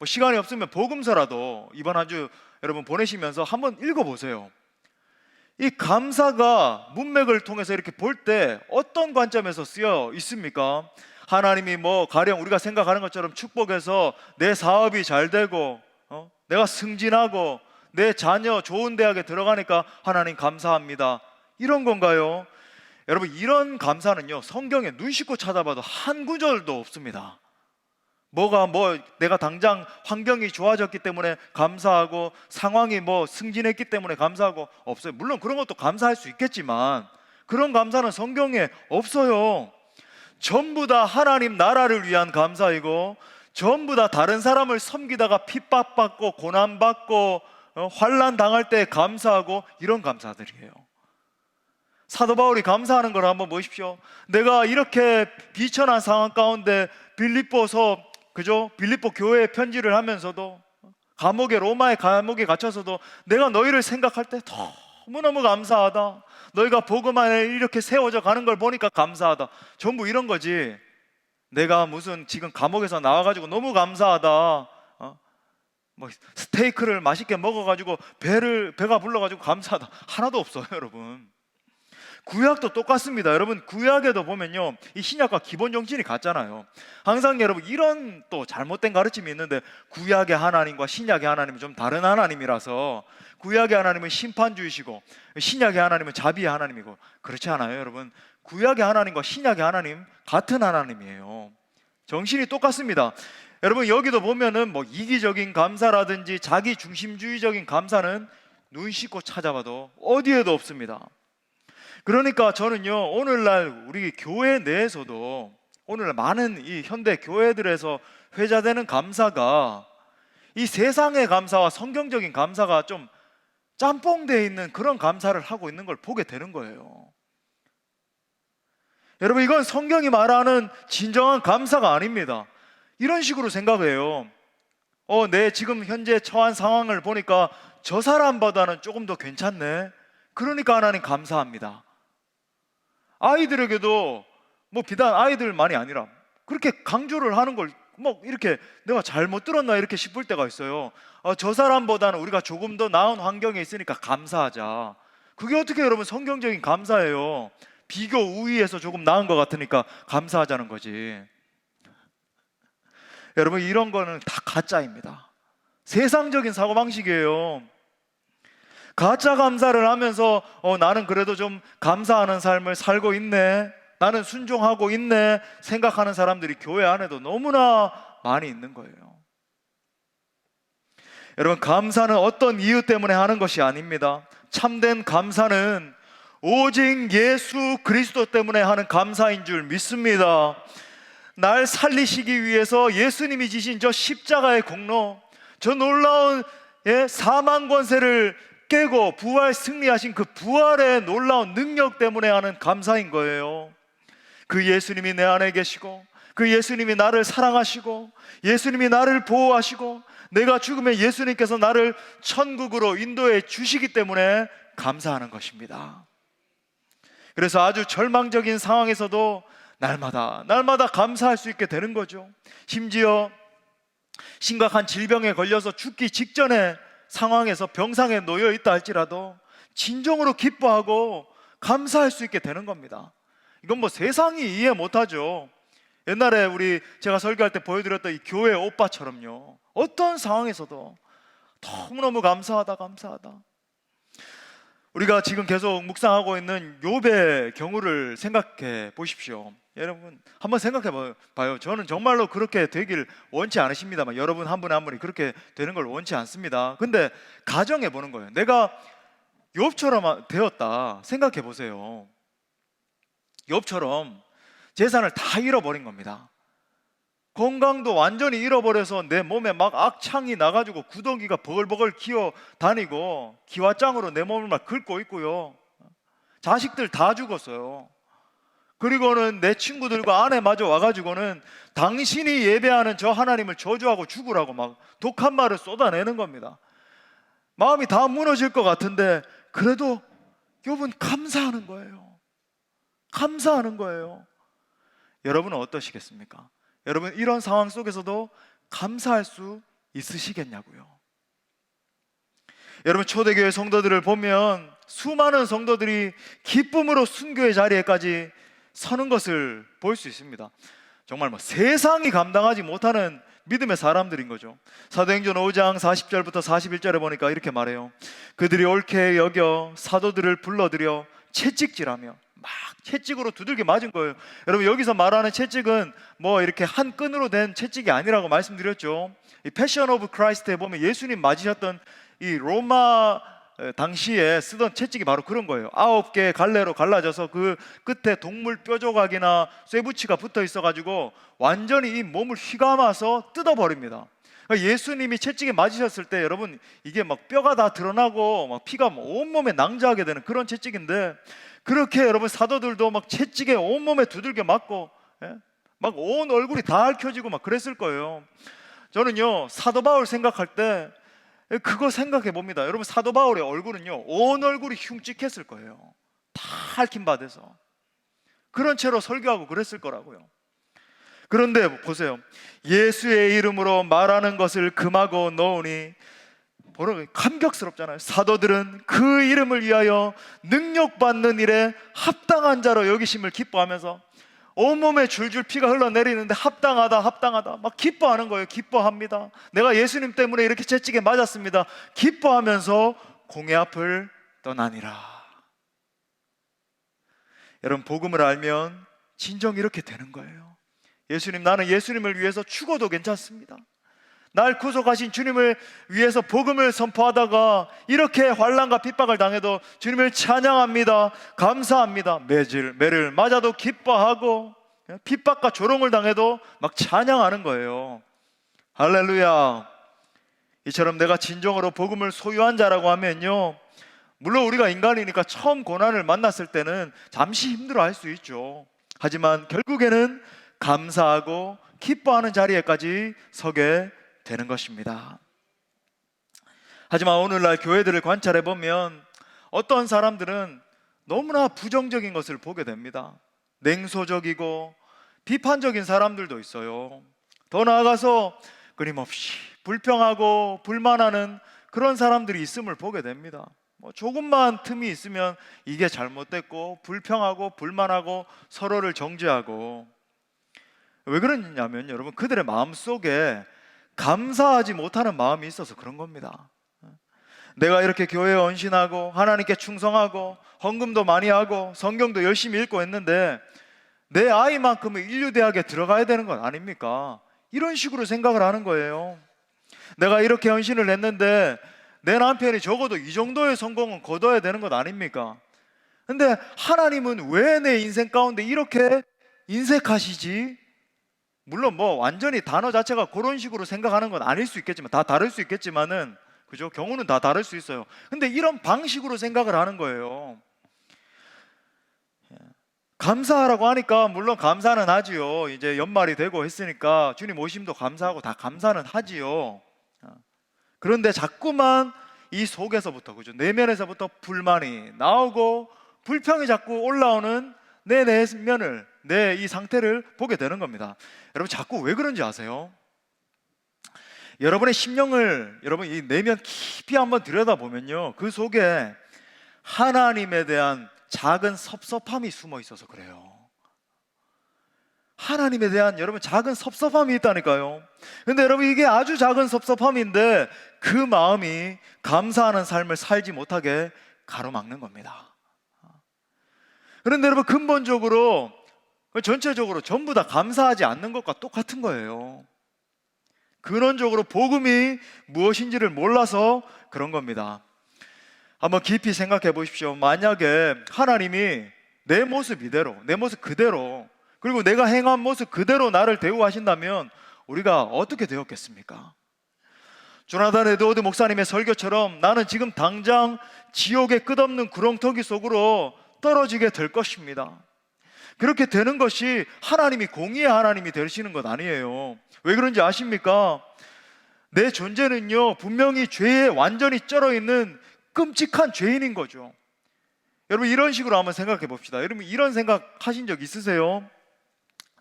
뭐 시간이 없으면 복음서라도 이번 한 주 여러분 보내시면서 한번 읽어보세요. 이 감사가 문맥을 통해서 이렇게 볼 때 어떤 관점에서 쓰여 있습니까? 하나님이 뭐 가령 우리가 생각하는 것처럼 축복해서 내 사업이 잘 되고 내가 승진하고 내 자녀 좋은 대학에 들어가니까 하나님 감사합니다, 이런 건가요? 여러분, 이런 감사는요, 성경에 눈 씻고 찾아봐도 한 구절도 없습니다. 내가 당장 환경이 좋아졌기 때문에 감사하고 상황이 승진했기 때문에 감사하고, 없어요. 물론 그런 것도 감사할 수 있겠지만 그런 감사는 성경에 없어요. 전부 다 하나님 나라를 위한 감사이고, 전부 다 다른 사람을 섬기다가 핍박받고 고난받고 환난 당할 때 감사하고, 이런 감사들이에요. 사도 바울이 감사하는 걸 한번 보십시오. 내가 이렇게 비천한 상황 가운데 빌립보 교회에 편지를 하면서도, 로마의 감옥에 갇혀서도 내가 너희를 생각할 때 너무너무 감사하다, 너희가 복음 안에 이렇게 세워져 가는 걸 보니까 감사하다. 전부 이런 거지, 내가 무슨 지금 감옥에서 나와가지고 너무 감사하다, 스테이크를 맛있게 먹어가지고 배가 불러가지고 감사하다, 하나도 없어요. 여러분, 구약도 똑같습니다. 여러분, 구약에도 보면요, 이 신약과 기본 정신이 같잖아요. 항상 여러분, 이런 또 잘못된 가르침이 있는데, 구약의 하나님과 신약의 하나님은 좀 다른 하나님이라서 구약의 하나님은 심판주이시고 신약의 하나님은 자비의 하나님이고, 그렇지 않아요. 여러분, 구약의 하나님과 신약의 하나님 같은 하나님이에요. 정신이 똑같습니다. 여러분, 여기도 보면은 이기적인 감사라든지 자기 중심주의적인 감사는 눈 씻고 찾아봐도 어디에도 없습니다. 그러니까 저는요, 오늘날 우리 교회 내에서도, 오늘날 많은 이 현대 교회들에서 회자되는 감사가 이 세상의 감사와 성경적인 감사가 좀 짬뽕되어 있는 그런 감사를 하고 있는 걸 보게 되는 거예요. 여러분, 이건 성경이 말하는 진정한 감사가 아닙니다. 이런 식으로 생각해요. 내 지금 현재 처한 상황을 보니까 저 사람보다는 조금 더 괜찮네, 그러니까 하나님 감사합니다. 아이들에게도 비단 아이들만이 아니라 그렇게 강조를 하는 걸 이렇게 내가 잘못 들었나 이렇게 싶을 때가 있어요. 저 사람보다는 우리가 조금 더 나은 환경에 있으니까 감사하자. 그게 어떻게 여러분 성경적인 감사예요? 비교 우위에서 조금 나은 것 같으니까 감사하자는 거지. 여러분, 이런 거는 다 가짜입니다. 세상적인 사고방식이에요. 가짜 감사를 하면서 나는 그래도 좀 감사하는 삶을 살고 있네, 나는 순종하고 있네 생각하는 사람들이 교회 안에도 너무나 많이 있는 거예요. 여러분, 감사는 어떤 이유 때문에 하는 것이 아닙니다. 참된 감사는 오직 예수 그리스도 때문에 하는 감사인 줄 믿습니다. 날 살리시기 위해서 예수님이 지신 저 십자가의 공로, 저 놀라운 사망 권세를 깨고 부활 승리하신 그 부활의 놀라운 능력 때문에 하는 감사인 거예요. 그 예수님이 내 안에 계시고, 그 예수님이 나를 사랑하시고, 예수님이 나를 보호하시고, 내가 죽으면 예수님께서 나를 천국으로 인도해 주시기 때문에 감사하는 것입니다. 그래서 아주 절망적인 상황에서도 날마다 감사할 수 있게 되는 거죠. 심지어 심각한 질병에 걸려서 죽기 직전에 상황에서 병상에 놓여 있다 할지라도 진정으로 기뻐하고 감사할 수 있게 되는 겁니다. 이건 세상이 이해 못하죠. 옛날에 제가 설교할 때 보여드렸던 이 교회 오빠처럼요, 어떤 상황에서도 너무너무 감사하다. 우리가 지금 계속 묵상하고 있는 욥의 경우를 생각해 보십시오. 여러분, 한번 생각해 봐요. 저는 정말로 그렇게 되길 원치 않으십니다만, 여러분 한 분에 한 분이 그렇게 되는 걸 원치 않습니다. 근데 가정해 보는 거예요. 내가 욥처럼 되었다 생각해 보세요. 욥처럼 재산을 다 잃어버린 겁니다. 건강도 완전히 잃어버려서 내 몸에 막 악창이 나가지고 구더기가 버글버글 기어 다니고 기와장으로 내 몸을 막 긁고 있고요. 자식들 다 죽었어요. 그리고는 내 친구들과 아내마저 와가지고는 당신이 예배하는 저 하나님을 저주하고 죽으라고 막 독한 말을 쏟아내는 겁니다. 마음이 다 무너질 것 같은데 그래도 욥은 감사하는 거예요. 감사하는 거예요. 여러분은 어떠시겠습니까? 여러분, 이런 상황 속에서도 감사할 수 있으시겠냐고요. 여러분, 초대교회 성도들을 보면 수많은 성도들이 기쁨으로 순교의 자리에까지 서는 것을 볼 수 있습니다. 정말 세상이 감당하지 못하는 믿음의 사람들인 거죠. 사도행전 5장 40절부터 41절에 보니까 이렇게 말해요. 그들이 옳게 여겨 사도들을 불러들여 채찍질하며, 막 채찍으로 두들겨 맞은 거예요. 여러분, 여기서 말하는 채찍은 이렇게 한 끈으로 된 채찍이 아니라고 말씀드렸죠. 이 패션 오브 크라이스트에 보면 예수님 맞으셨던 이 로마 당시에 쓰던 채찍이 바로 그런 거예요. 9개의 갈래로 갈라져서 그 끝에 동물 뼈조각이나 쇠붙이가 붙어 있어가지고 완전히 이 몸을 휘감아서 뜯어버립니다. 그러니까 예수님이 채찍에 맞으셨을 때 여러분, 이게 막 뼈가 다 드러나고 막 피가 온몸에 낭자하게 되는 그런 채찍인데, 그렇게 여러분 사도들도 막 채찍에 온몸에 두들겨 맞고 막 온 얼굴이 다 핥혀지고 막 그랬을 거예요. 저는요, 사도 바울 생각할 때 그거 생각해 봅니다. 여러분, 사도 바울의 얼굴은요, 온 얼굴이 흉측했을 거예요. 다 핥힌 바 돼서 그런 채로 설교하고 그랬을 거라고요. 그런데 보세요. 예수의 이름으로 말하는 것을 금하고 놓으니, 감격스럽잖아요. 사도들은 그 이름을 위하여 능력받는 일에 합당한 자로 여기심을 기뻐하면서, 온몸에 줄줄 피가 흘러내리는데 합당하다 합당하다 막 기뻐하는 거예요. 기뻐합니다. 내가 예수님 때문에 이렇게 채찍에 맞았습니다. 기뻐하면서 공의 앞을 떠나니라. 여러분, 복음을 알면 진정 이렇게 되는 거예요. 예수님, 나는 예수님을 위해서 죽어도 괜찮습니다. 날 구속하신 주님을 위해서 복음을 선포하다가 이렇게 환난과 핍박을 당해도 주님을 찬양합니다. 감사합니다. 매를 맞아도 기뻐하고, 핍박과 조롱을 당해도 막 찬양하는 거예요. 할렐루야. 이처럼 내가 진정으로 복음을 소유한 자라고 하면요, 물론 우리가 인간이니까 처음 고난을 만났을 때는 잠시 힘들어할 수 있죠. 하지만 결국에는 감사하고 기뻐하는 자리에까지 서게 되는 것입니다. 하지만 오늘날 교회들을 관찰해 보면 어떤 사람들은 너무나 부정적인 것을 보게 됩니다. 냉소적이고 비판적인 사람들도 있어요. 더 나아가서 끊임없이 불평하고 불만하는 그런 사람들이 있음을 보게 됩니다. 조금만 틈이 있으면 이게 잘못됐고 불평하고 불만하고 서로를 정죄하고. 왜 그러냐면 여러분, 그들의 마음속에 감사하지 못하는 마음이 있어서 그런 겁니다. 내가 이렇게 교회에 헌신하고 하나님께 충성하고 헌금도 많이 하고 성경도 열심히 읽고 했는데 내 아이만큼은 인류대학에 들어가야 되는 건 아닙니까? 이런 식으로 생각을 하는 거예요. 내가 이렇게 헌신을 했는데 내 남편이 적어도 이 정도의 성공은 거둬야 되는 것 아닙니까? 근데 하나님은 왜 내 인생 가운데 이렇게 인색하시지? 물론 완전히 단어 자체가 그런 식으로 생각하는 건 아닐 수 있겠지만, 다 다를 수 있겠지만은, 그죠? 경우는 다 다를 수 있어요. 근데 이런 방식으로 생각을 하는 거예요. 감사하라고 하니까 물론 감사는 하지요. 이제 연말이 되고 했으니까 주님 오심도 감사하고 다 감사는 하지요. 그런데 자꾸만 이 속에서부터, 그죠? 내면에서부터 불만이 나오고 불평이 자꾸 올라오는 내 내면을, 내 이 상태를 보게 되는 겁니다. 여러분, 자꾸 왜 그런지 아세요? 여러분의 심령을, 여러분 이 내면 깊이 한번 들여다보면요, 그 속에 하나님에 대한 작은 섭섭함이 숨어 있어서 그래요. 하나님에 대한 여러분 작은 섭섭함이 있다니까요. 근데 여러분, 이게 아주 작은 섭섭함인데 그 마음이 감사하는 삶을 살지 못하게 가로막는 겁니다. 그런데 여러분, 근본적으로 전체적으로 전부 다 감사하지 않는 것과 똑같은 거예요. 근원적으로 복음이 무엇인지를 몰라서 그런 겁니다. 한번 깊이 생각해 보십시오. 만약에 하나님이 내 모습 이대로, 내 모습 그대로, 그리고 내가 행한 모습 그대로 나를 대우하신다면 우리가 어떻게 되었겠습니까? 조나단 에드워드 목사님의 설교처럼 나는 지금 당장 지옥의 끝없는 구렁텅이 속으로 떨어지게 될 것입니다. 그렇게 되는 것이 하나님이 공의의 하나님이 되시는 것 아니에요. 왜 그런지 아십니까? 내 존재는요, 분명히 죄에 완전히 쩔어 있는 끔찍한 죄인인 거죠. 여러분, 이런 식으로 한번 생각해 봅시다. 여러분, 이런 생각 하신 적 있으세요?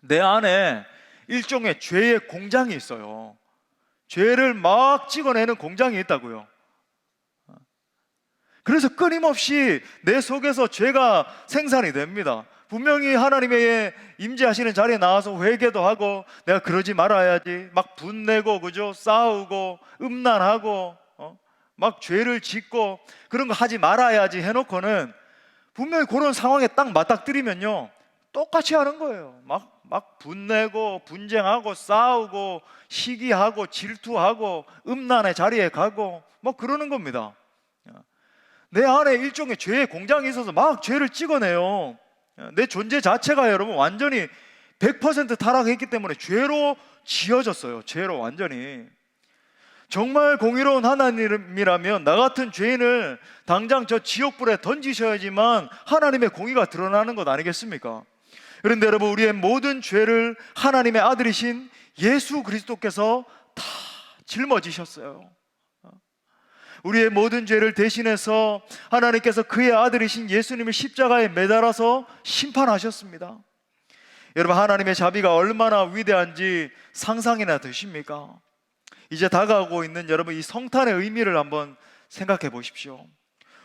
내 안에 일종의 죄의 공장이 있어요. 죄를 막 찍어내는 공장이 있다고요. 그래서 끊임없이 내 속에서 죄가 생산이 됩니다. 분명히 하나님의 임재하시는 자리에 나와서 회개도 하고 내가 그러지 말아야지 막 분내고 그죠? 싸우고 음란하고 막 죄를 짓고 그런 거 하지 말아야지 해놓고는 분명히 그런 상황에 딱 맞닥뜨리면요 똑같이 하는 거예요. 막 분내고 분쟁하고 싸우고 시기하고 질투하고 음란의 자리에 가고 뭐 그러는 겁니다. 내 안에 일종의 죄의 공장이 있어서 막 죄를 찍어내요. 내 존재 자체가 여러분 완전히 100% 타락했기 때문에 죄로 지어졌어요. 죄로 완전히. 정말 공의로운 하나님이라면 나 같은 죄인을 당장 저 지옥불에 던지셔야지만 하나님의 공의가 드러나는 것 아니겠습니까? 그런데 여러분 우리의 모든 죄를 하나님의 아들이신 예수 그리스도께서 다 짊어지셨어요. 우리의 모든 죄를 대신해서 하나님께서 그의 아들이신 예수님을 십자가에 매달아서 심판하셨습니다. 여러분 하나님의 자비가 얼마나 위대한지 상상이나 되십니까? 이제 다가오고 있는 여러분 이 성탄의 의미를 한번 생각해 보십시오.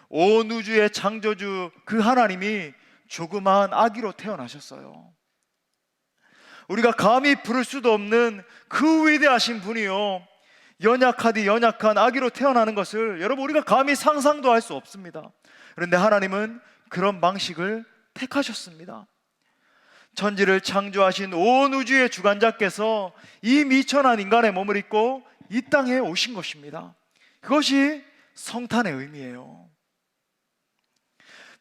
온 우주의 창조주 그 하나님이 조그마한 아기로 태어나셨어요. 우리가 감히 부를 수도 없는 그 위대하신 분이요 연약하디 연약한 아기로 태어나는 것을 여러분 우리가 감히 상상도 할 수 없습니다. 그런데 하나님은 그런 방식을 택하셨습니다. 천지를 창조하신 온 우주의 주관자께서 이 미천한 인간의 몸을 입고 이 땅에 오신 것입니다. 그것이 성탄의 의미예요.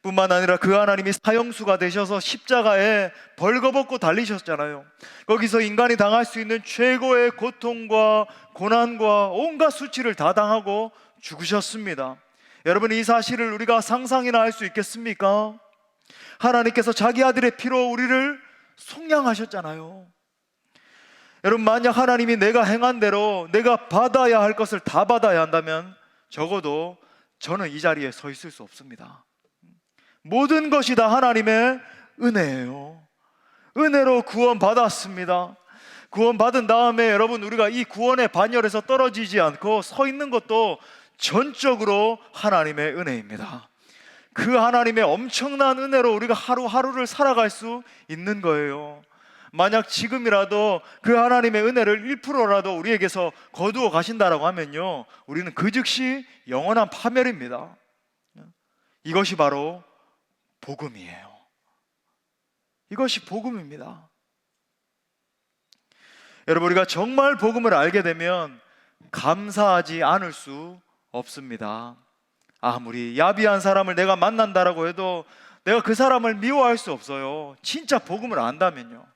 뿐만 아니라 그 하나님이 사형수가 되셔서 십자가에 벌거벗고 달리셨잖아요. 거기서 인간이 당할 수 있는 최고의 고통과 고난과 온갖 수치를 다 당하고 죽으셨습니다. 여러분 이 사실을 우리가 상상이나 할 수 있겠습니까? 하나님께서 자기 아들의 피로 우리를 속량하셨잖아요. 여러분 만약 하나님이 내가 행한 대로 내가 받아야 할 것을 다 받아야 한다면 적어도 저는 이 자리에 서 있을 수 없습니다. 모든 것이 다 하나님의 은혜예요. 은혜로 구원 받았습니다. 구원 받은 다음에 여러분 우리가 이 구원의 반열에서 떨어지지 않고 서 있는 것도 전적으로 하나님의 은혜입니다. 그 하나님의 엄청난 은혜로 우리가 하루하루를 살아갈 수 있는 거예요. 만약 지금이라도 그 하나님의 은혜를 1%라도 우리에게서 거두어 가신다라고 하면요 우리는 그 즉시 영원한 파멸입니다. 이것이 바로 복음이에요. 이것이 복음입니다. 여러분 우리가 정말 복음을 알게 되면 감사하지 않을 수 없습니다. 아무리 야비한 사람을 내가 만난다라고 해도 내가 그 사람을 미워할 수 없어요. 진짜 복음을 안다면요.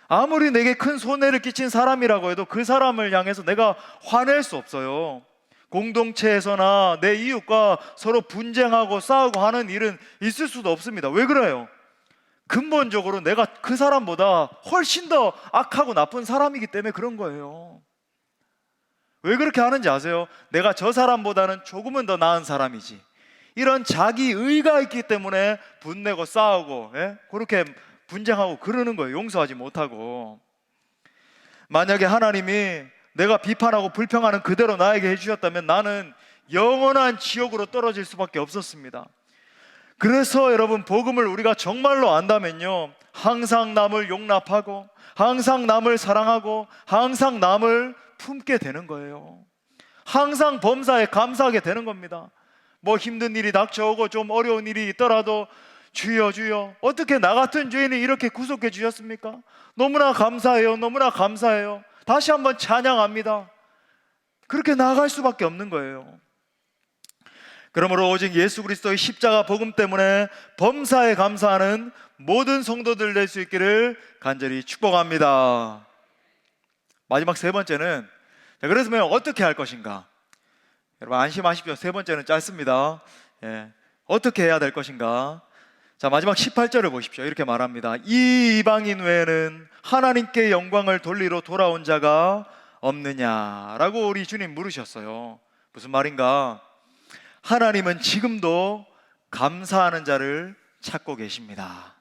아무리 내게 큰 손해를 끼친 사람이라고 해도 그 사람을 향해서 내가 화낼 수 없어요. 공동체에서나 내 이웃과 서로 분쟁하고 싸우고 하는 일은 있을 수도 없습니다. 왜 그래요? 근본적으로 내가 그 사람보다 훨씬 더 악하고 나쁜 사람이기 때문에 그런 거예요. 왜 그렇게 하는지 아세요? 내가 저 사람보다는 조금은 더 나은 사람이지, 이런 자기 의가 있기 때문에 분내고 싸우고 그렇게 분쟁하고 그러는 거예요. 용서하지 못하고. 만약에 하나님이 내가 비판하고 불평하는 그대로 나에게 해주셨다면 나는 영원한 지옥으로 떨어질 수밖에 없었습니다. 그래서 여러분 복음을 우리가 정말로 안다면요 항상 남을 용납하고 항상 남을 사랑하고 항상 남을 품게 되는 거예요. 항상 범사에 감사하게 되는 겁니다. 뭐 힘든 일이 닥쳐오고 좀 어려운 일이 있더라도 주여 주여 어떻게 나 같은 죄인을 이렇게 구속해 주셨습니까? 너무나 감사해요. 너무나 감사해요. 다시 한번 찬양합니다. 그렇게 나아갈 수밖에 없는 거예요. 그러므로 오직 예수 그리스도의 십자가 복음 때문에 범사에 감사하는 모든 성도들 될 수 있기를 간절히 축복합니다. 마지막 세 번째는, 그래서 어떻게 할 것인가? 여러분 안심하십시오. 세 번째는 짧습니다. 어떻게 해야 될 것인가? 자, 마지막 18절을 보십시오. 이렇게 말합니다. 이 이방인 외에는 하나님께 영광을 돌리러 돌아온 자가 없느냐라고 우리 주님 물으셨어요. 무슨 말인가? 하나님은 지금도 감사하는 자를 찾고 계십니다.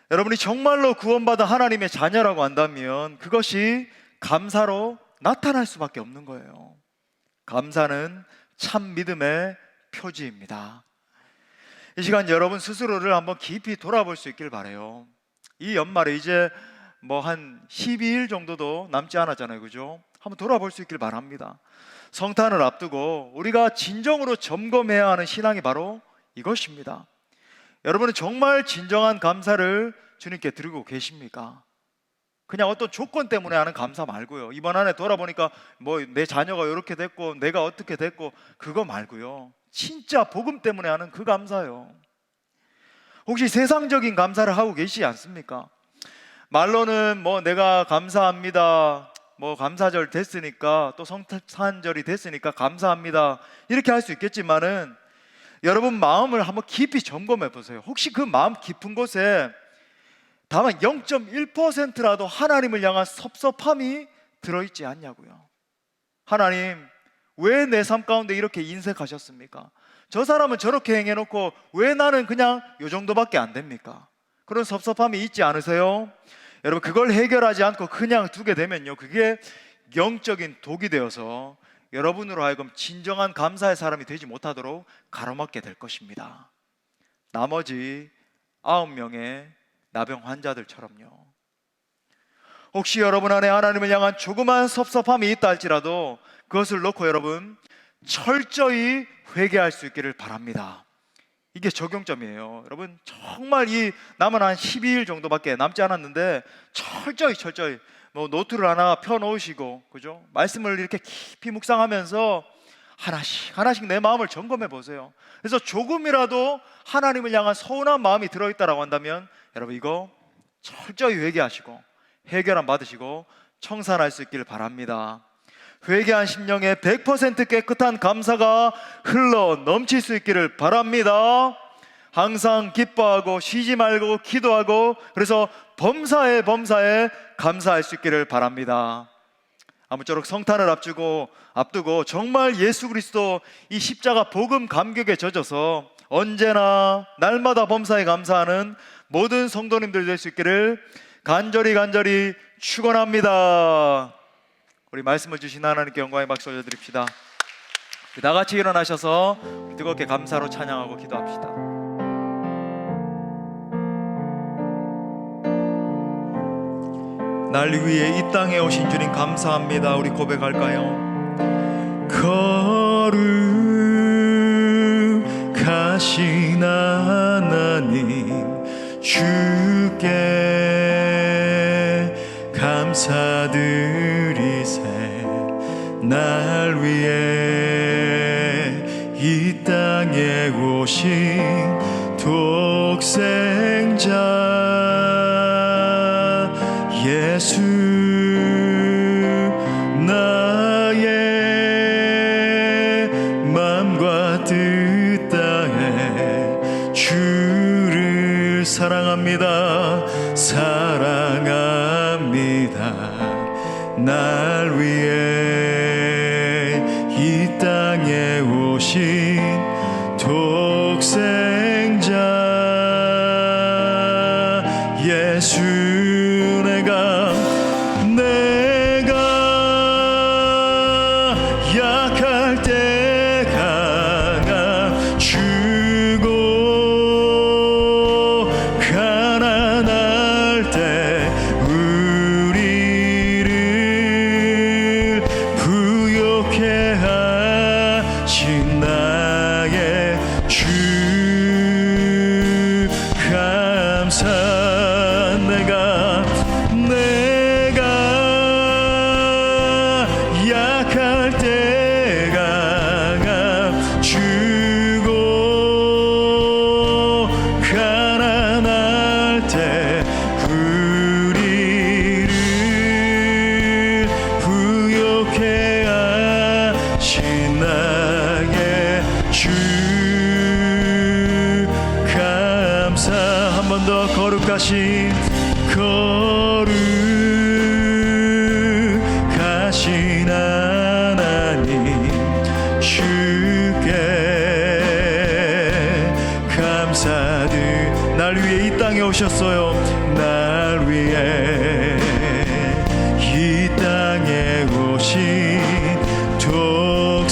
여러분이 정말로 구원받아 하나님의 자녀라고 한다면 그것이 감사로 나타날 수밖에 없는 거예요. 감사는 참 믿음의 표지입니다. 이 시간 여러분 스스로를 한번 깊이 돌아볼 수 있길 바라요. 이 연말에 이제 뭐 한 12일 정도도 남지 않았잖아요, 그죠? 한번 돌아볼 수 있길 바랍니다. 성탄을 앞두고 우리가 진정으로 점검해야 하는 신앙이 바로 이것입니다. 여러분은 정말 진정한 감사를 주님께 드리고 계십니까? 그냥 어떤 조건 때문에 하는 감사 말고요. 이번 한 해 돌아보니까 뭐 내 자녀가 이렇게 됐고 내가 어떻게 됐고 그거 말고요. 진짜 복음 때문에 하는 그 감사요. 혹시 세상적인 감사를 하고 계시지 않습니까? 말로는 뭐 내가 감사합니다, 뭐 감사절 됐으니까, 또 성탄절이 됐으니까 감사합니다, 이렇게 할 수 있겠지만은 여러분 마음을 한번 깊이 점검해 보세요. 혹시 그 마음 깊은 곳에 다만 0.1%라도 하나님을 향한 섭섭함이 들어있지 않냐고요. 하나님, 왜 내 삶 가운데 이렇게 인색하셨습니까? 저 사람은 저렇게 행해놓고 왜 나는 그냥 요 정도밖에 안 됩니까? 그런 섭섭함이 있지 않으세요? 여러분, 그걸 해결하지 않고 그냥 두게 되면요, 그게 영적인 독이 되어서 여러분으로 하여금 진정한 감사의 사람이 되지 못하도록 가로막게 될 것입니다. 나머지 9명의 나병 환자들처럼요. 혹시 여러분 안에 하나님을 향한 조그만 섭섭함이 있다 할지라도 그것을 놓고 여러분 철저히 회개할 수 있기를 바랍니다. 이게 적용점이에요. 여러분, 정말 이 남은 한 12일 정도밖에 남지 않았는데 철저히 뭐 노트를 하나 펴놓으시고, 그죠? 말씀을 이렇게 깊이 묵상하면서 하나씩 내 마음을 점검해 보세요. 그래서 조금이라도 하나님을 향한 서운한 마음이 들어있다라고 한다면 여러분 이거 철저히 회개하시고 해결함 받으시고 청산할 수 있기를 바랍니다. 회개한 심령에 100% 깨끗한 감사가 흘러 넘칠 수 있기를 바랍니다. 항상 기뻐하고 쉬지 말고 기도하고, 그래서 범사에 감사할 수 있기를 바랍니다. 아무쪼록 성탄을 앞두고 정말 예수 그리스도 이 십자가 복음 감격에 젖어서 언제나 날마다 범사에 감사하는 모든 성도님들 될 수 있기를 간절히 축원합니다. 우리 말씀을 주신 하나님께 영광의 박수 올려드립시다. 다 같이 일어나셔서 뜨겁게 감사로 찬양하고 기도합시다. 날 위해 이 땅에 오신 주님 감사합니다. 우리 고백할까요? 거룩하신 하나님, 주께 감사드리세. 날 위해 이 땅에 오신 독생자 예수, 나의 맘과 뜻 다해 주를 사랑합니다. 날 위해 이 땅에 오신 독생자 예수, 내가 약할 때 강함 주고 가난할 때 우리를 부욕해 하신 나의 주 감사. 내가 약할 때 강함 주고 가난할 때 우리를 부욕해 하신 나의 주 감사. 한 번 더 거룩하신 하나님, 주께 감사드. 날 위해 이 땅에 오셨어요. 날 위해 이 땅에 오신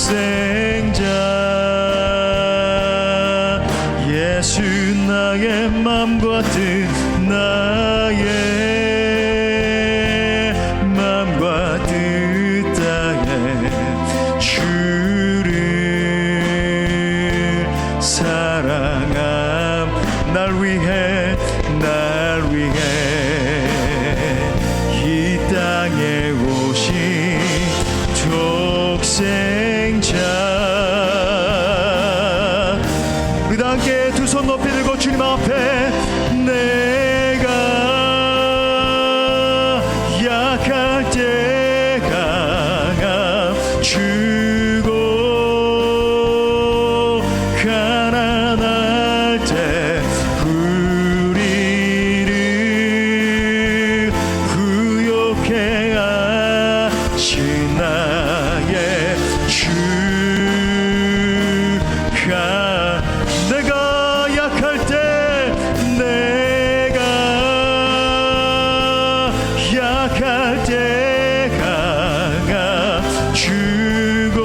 독생자 예수 나의 맘과 뜻 나의 맘과 뜻 다해 주를 사랑함 날 위해 이 땅에 오신 독생자 우리 다 함께 두 손 높이 들고 주님 앞에 내가 약할 때 강함 주고 가난할 때 우리를 구욕해 하신 나의 주가 내가 약할 때 강함 주고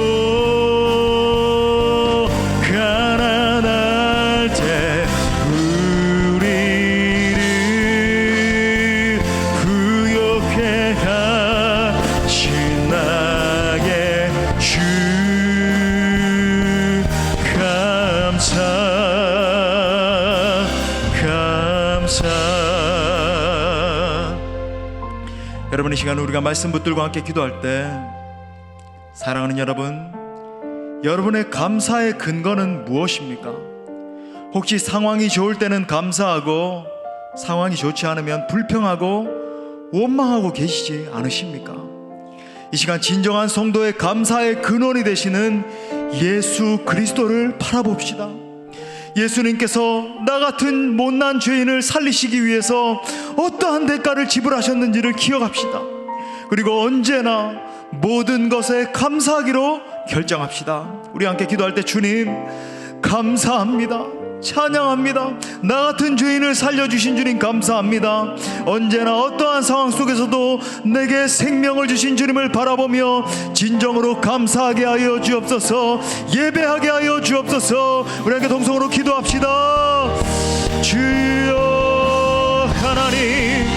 가난할 때 우리를 구욕해 하신 나의 주 감사 여러분 이 시간 우리가 말씀 붙들고 함께 기도할 때 사랑하는 여러분의 감사의 근거는 무엇입니까? 혹시 상황이 좋을 때는 감사하고 상황이 좋지 않으면 불평하고 원망하고 계시지 않으십니까? 이 시간 진정한 성도의 감사의 근원이 되시는 예수 그리스도를 바라봅시다. 예수님께서 나 같은 못난 죄인을 살리시기 위해서 어떠한 대가를 지불하셨는지를 기억합시다. 그리고 언제나 모든 것에 감사하기로 결정합시다. 우리 함께 기도할 때 주님 감사합니다. 찬양합니다. 나 같은 죄인을 살려주신 주님 감사합니다. 언제나 어떠한 상황 속에서도 내게 생명을 주신 주님을 바라보며 진정으로 감사하게 하여 주옵소서. 예배하게 하여 주옵소서. 우리 함께 동성으로 기도합시다. 주여 하나님